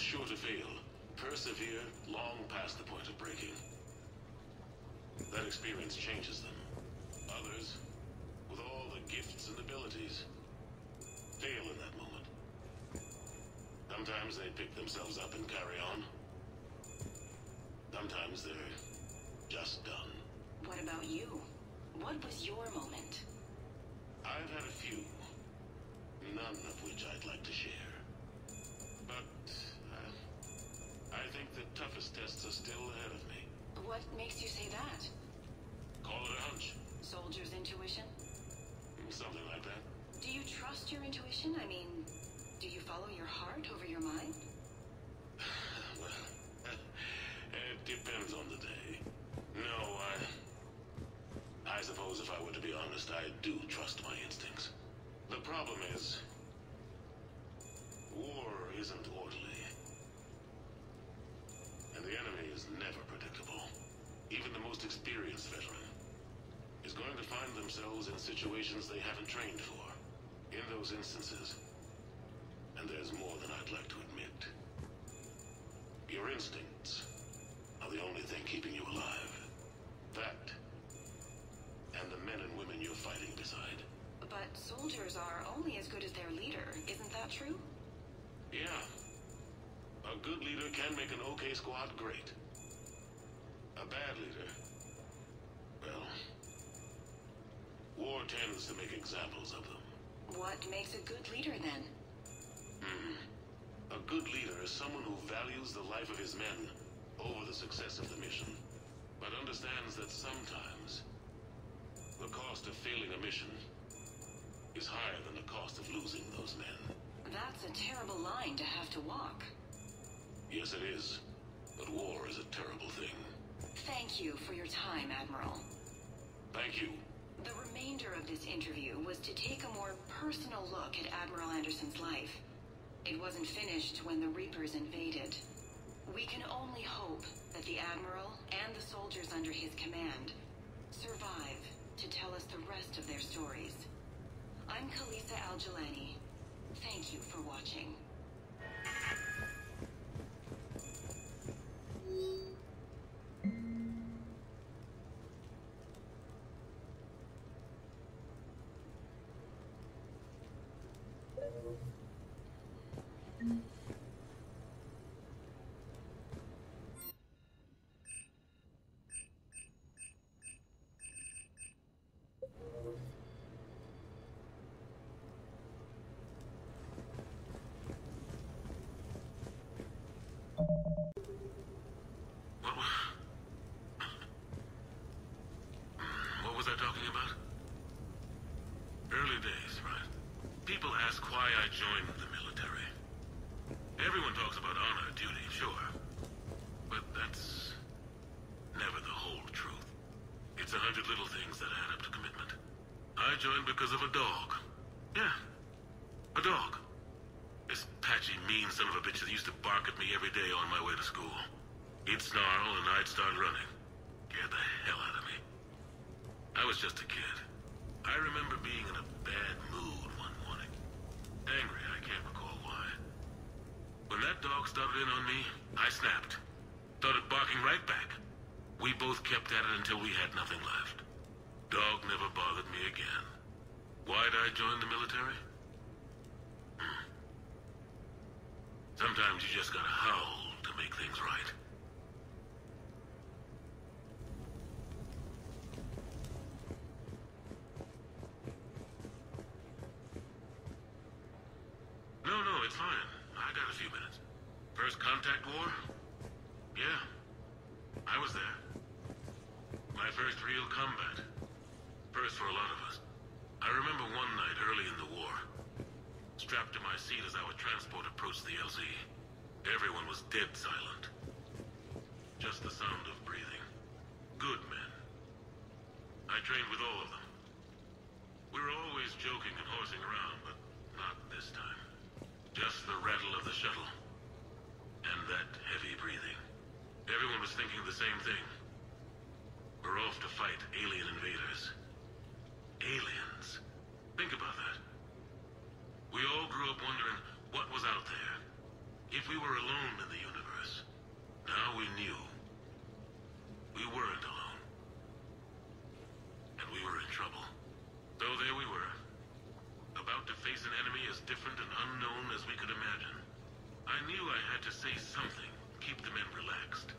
sure to fail persevere long past the point of breaking. That experience changes them. Others, with all the gifts and abilities, fail in that moment. Sometimes they pick themselves up and carry on. Sometimes they're just done. What about you? What was your moment? I've had a few, none of which I'd like to share. But I think the toughest tests are still ahead of me. What makes you say that? Call it a hunch. Soldier's intuition? Something like that. Do you trust your intuition? I mean, do you follow your heart over your mind? Well, it depends on the day. No, I suppose if I were to be honest, I do trust my instincts. The problem is, war isn't orderly. And the enemy is never predictable. Even the most experienced veteran is going to find themselves in situations they haven't trained for. In those instances, and there's more than I'd like to admit, your instincts are the only thing keeping you alive. That, and the men and women you're fighting beside. But soldiers are only as good as their leader, isn't that true? Yeah. A good leader can make an okay squad great. A bad leader, well, war tends to make examples of them. What makes a good leader, then? A good leader is someone who values the life of his men over the success of the mission, but understands that sometimes the cost of failing a mission is higher than the cost of losing those men. That's a terrible line to have to walk. Yes, it is. But war is a terrible thing. Thank you for your time, Admiral. Thank you. The remainder of this interview was to take a more personal look at Admiral Anderson's life. It wasn't finished when the Reapers invaded. We can only hope that the Admiral and the soldiers under his command survive to tell us the rest of their stories. I'm Khaleesa Al-Jilani. Thank you for watching. What was I talking about? Early days, right? People ask why I joined the military. Everyone talks about honor, duty, sure. But that's never the whole truth. It's 100 little things that add up to commitment. I joined because of a dog. Yeah, a dog. This patchy, mean son of a bitch that used to bark at me every day on my way to school. He'd snarl and I'd start running. Scared the hell out of me. I was just a kid. I remember being in a bad mood one morning. Angry, I can't recall why. When that dog started in on me, I snapped. Started barking right back. We both kept at it until we had nothing left. Dog never bothered me again. Why'd I join the military? Sometimes you just gotta howl to make things right. No, it's fine. I got a few minutes. First contact war? Yeah, I was there. My first real combat. First for a lot of us. I remember one night early in the war. Strapped to my seat as our transport approached the LZ. Everyone was dead silent. Just the sound of breathing. Good men. I trained with all of them. We were always joking and horsing around, but not this time. Just the rattle of the shuttle. And that heavy breathing. Everyone was thinking the same thing. We're off to fight alien invaders. Aliens. Think about that. We all grew up wondering what was out there. If we were alone say something, keep the men relaxed.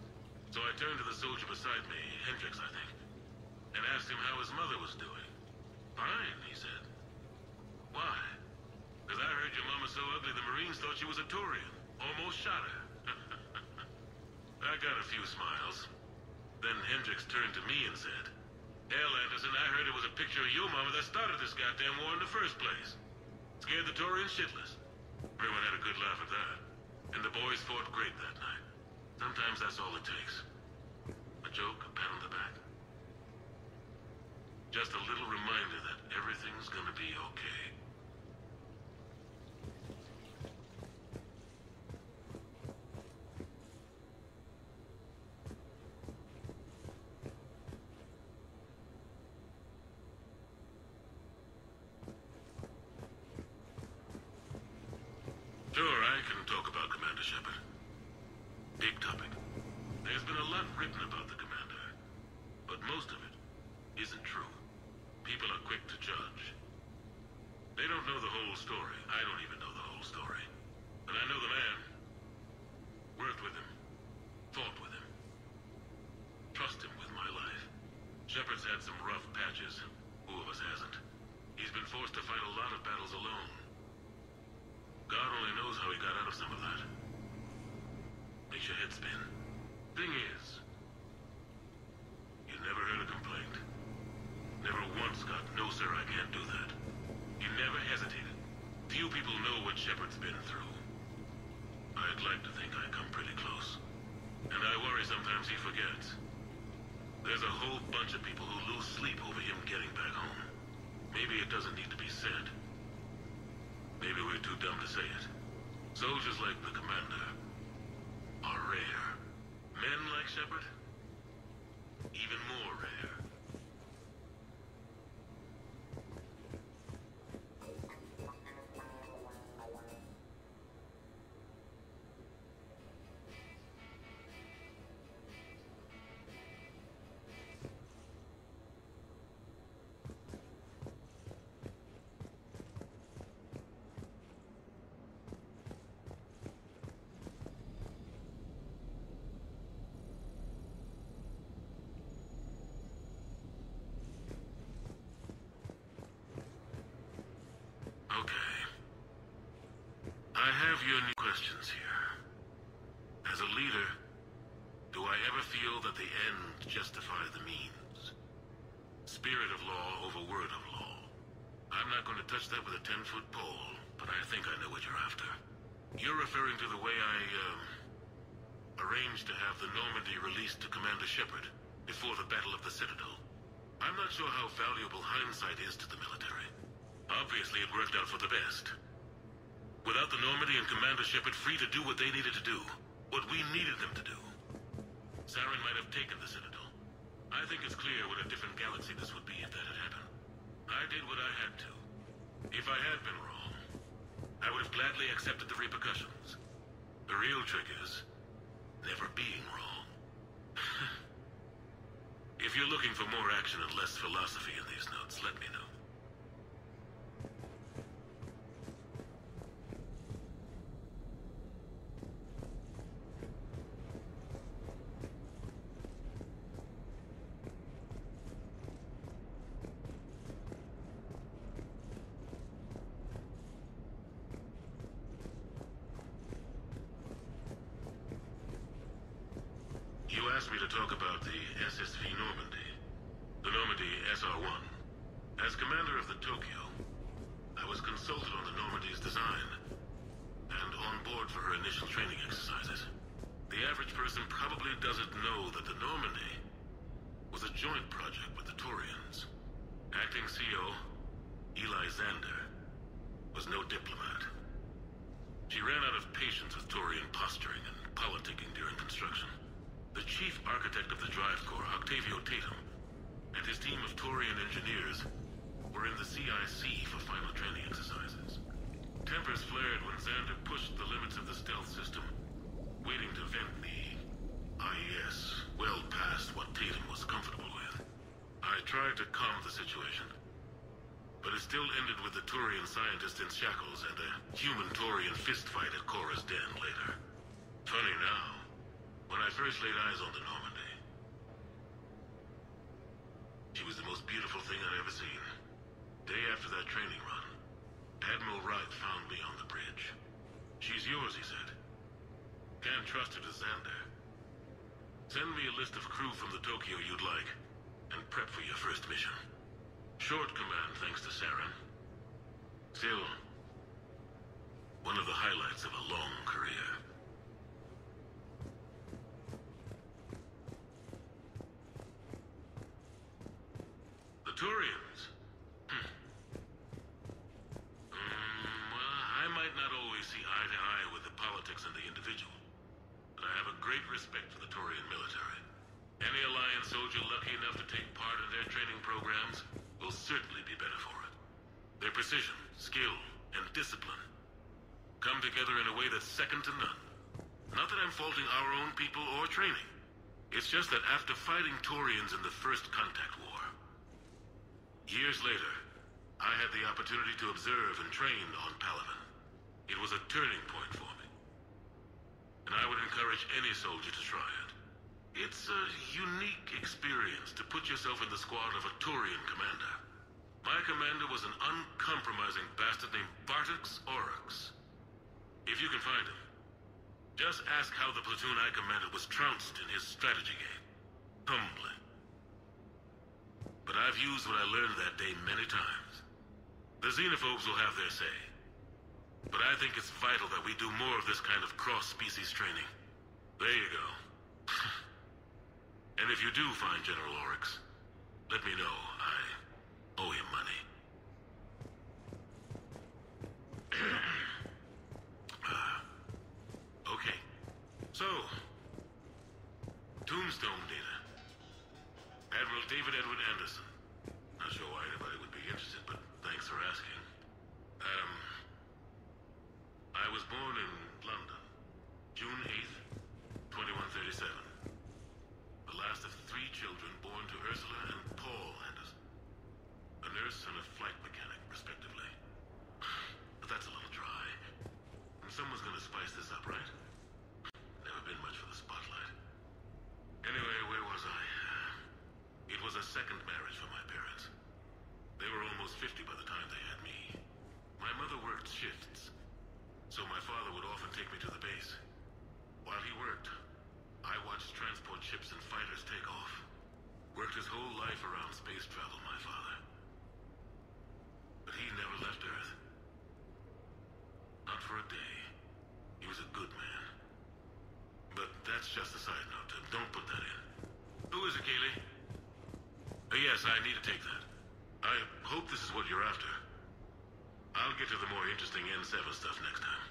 So I turned to the soldier beside me, Hendricks, I think, and asked him how his mother was doing. Fine, he said. Why? Because I heard your mama so ugly the Marines thought she was a Turian. Almost shot her. I got a few smiles. Then Hendricks turned to me and said, "Hell, Anderson, I heard it was a picture of your mama that started this goddamn war in the first place. Scared the Turians shitless." Everyone had a good laugh at that. And the boys fought great that night. Sometimes that's all it takes. A joke, a pat on the back. Just a little reminder that everything's gonna be okay. Sure, I can talk about Commander Shepard. Big topic. There's been a lot written about the commander, but most of it isn't true. People are quick to judge. They don't know the whole story. I don't even know the whole story. But I know the man. Worked with him. Fought with him. Trust him with my life. Shepard's had some rough patches. Who of us hasn't? He's been forced to fight a lot of battles alone. God only knows how he got out of some of that. Makes your head spin. Thing is, you never heard a complaint. Never once got, "No, sir, I can't do that." You never hesitated. Few people know what Shepard's been through. I'd like to think I come pretty close. And I worry sometimes he forgets. There's a whole bunch of people who lose sleep over him getting back home. Maybe it doesn't need to be said. Maybe we're too dumb to say it. Soldiers like the commander are rare. Men like Shepard, even more rare. Okay. I have your new questions here. As a leader, do I ever feel that the end justify the means? Spirit of law over word of law. I'm not going to touch that with a 10-foot pole, but I think I know what you're after. You're referring to the way I, arranged to have the Normandy released to Commander Shepard before the Battle of the Citadel. I'm not sure how valuable hindsight is to the military. Obviously, it worked out for the best. Without the Normandy and Commander Shepard free to do what they needed to do, what we needed them to do, Saren might have taken the Citadel. I think it's clear what a different galaxy this would be if that had happened. I did what I had to. If I had been wrong, I would have gladly accepted the repercussions. The real trick is never being wrong. If you're looking for more action and less philosophy in these notes, let me know. You asked me to talk about the SSV Normandy, the Normandy SR-1. As commander of the Tokyo, I was consulted on the Normandy's design and on board for her initial training exercises. The average person probably doesn't know that the Normandy was a joint project with the Taurians. Acting CO, Eli Xander, was no diplomat. She ran out of patience with Taurian posturing and politicking during construction. The chief architect of the Drive Corps, Octavio Tatum, and his team of Taurian engineers were in the CIC for final training exercises. Tempers flared when Xander pushed the limits of the stealth system, waiting to vent the IES well past what Tatum was comfortable with. I tried to calm the situation, but it still ended with the Taurian scientist in shackles and a human Taurian fistfight at Korra's den later. Funny now, when I first laid eyes on the Normandy, she was the most beautiful thing I'd ever seen. Day after that training run, Admiral Wright found me on the bridge. She's yours, he said. Can't trust her to stand there. Send me a list of crew from the Tokyo you'd like, and prep for your first mission. Short command thanks to Saren. Still, one of the highlights of a long career. The Turians. Well, I might not always see eye to eye with the politics and the individual, but I have a great respect for the Turian military. Any Alliance soldier lucky enough to take part in their training programs will certainly be better for it. Their precision, skill, and discipline come together in a way that's second to none. Not that I'm faulting our own people or training. It's just that after fighting Taurians in the First Contact War, years later, I had the opportunity to observe and train on Palaven. It was a turning point for me. And I would encourage any soldier to try it. It's a unique experience to put yourself in the squad of a Taurian commander. My commander was an uncompromising bastard named Bartix Oryx. If you can find him, just ask how the platoon I commanded was trounced in his strategy game. Humbling. But I've used what I learned that day many times. The xenophobes will have their say. But I think it's vital that we do more of this kind of cross-species training. There you go. And if you do find General Oryx, let me know. I owe him money. Okay. So, Tombstone data. Admiral David Edward Anderson. Not sure why anybody would be interested, but thanks for asking. I was born in London, June 8th, 2137. The last of 3 children born to Ursula and Paul Anderson. A nurse and a flight mechanic, respectively. But that's a little dry. And someone's gonna spice this up, right? Never been much for the spotlight. Anyway, where was I? It was a second marriage for my parents. They were almost 50 by the time they had me. My mother worked shifts, so my father would often take me to the base. While he worked, I watched transport ships and fighters take off. Worked his whole life around space travel, my father. But he never left Earth. Not for a day. He was a good man. But that's just a side note. Don't put that in. Who is it, Kaylee? Yes, I need to take that. I hope this is what you're after. I'll get to the more interesting N7 stuff next time.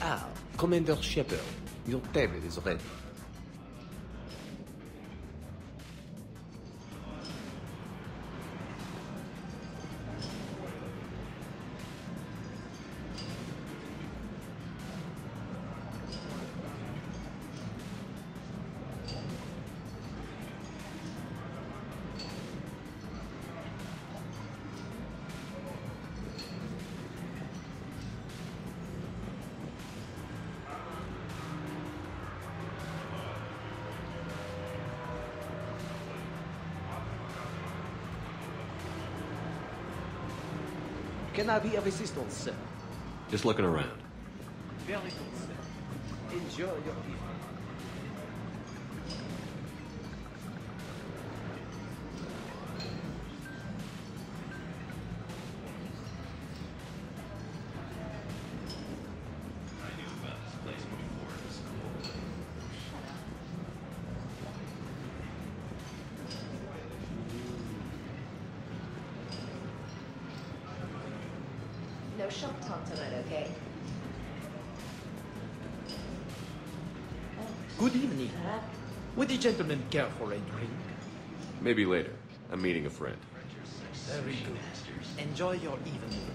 Ah, Commander Shepard, your table is ready. Can I be of assistance, sir? Just looking around. Very good, sir. Enjoy your evening. No shop talk tonight, okay? Good evening. Would the gentleman care for a drink? Maybe later. I'm meeting a friend. Very good. Enjoy your evening.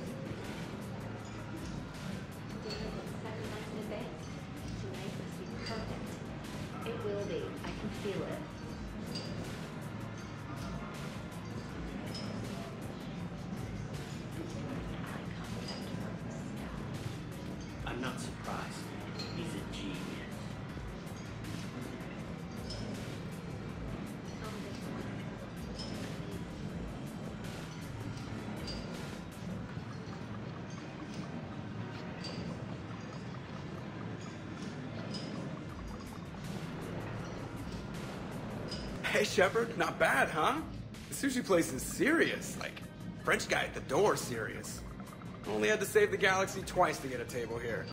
Tonight must be perfect. It will be. I can feel it. I'm not surprised. He's a genius. Hey, Shepard, not bad, huh? The sushi place is serious. Like, French guy at the door serious. Only had to save the galaxy twice to get a table here.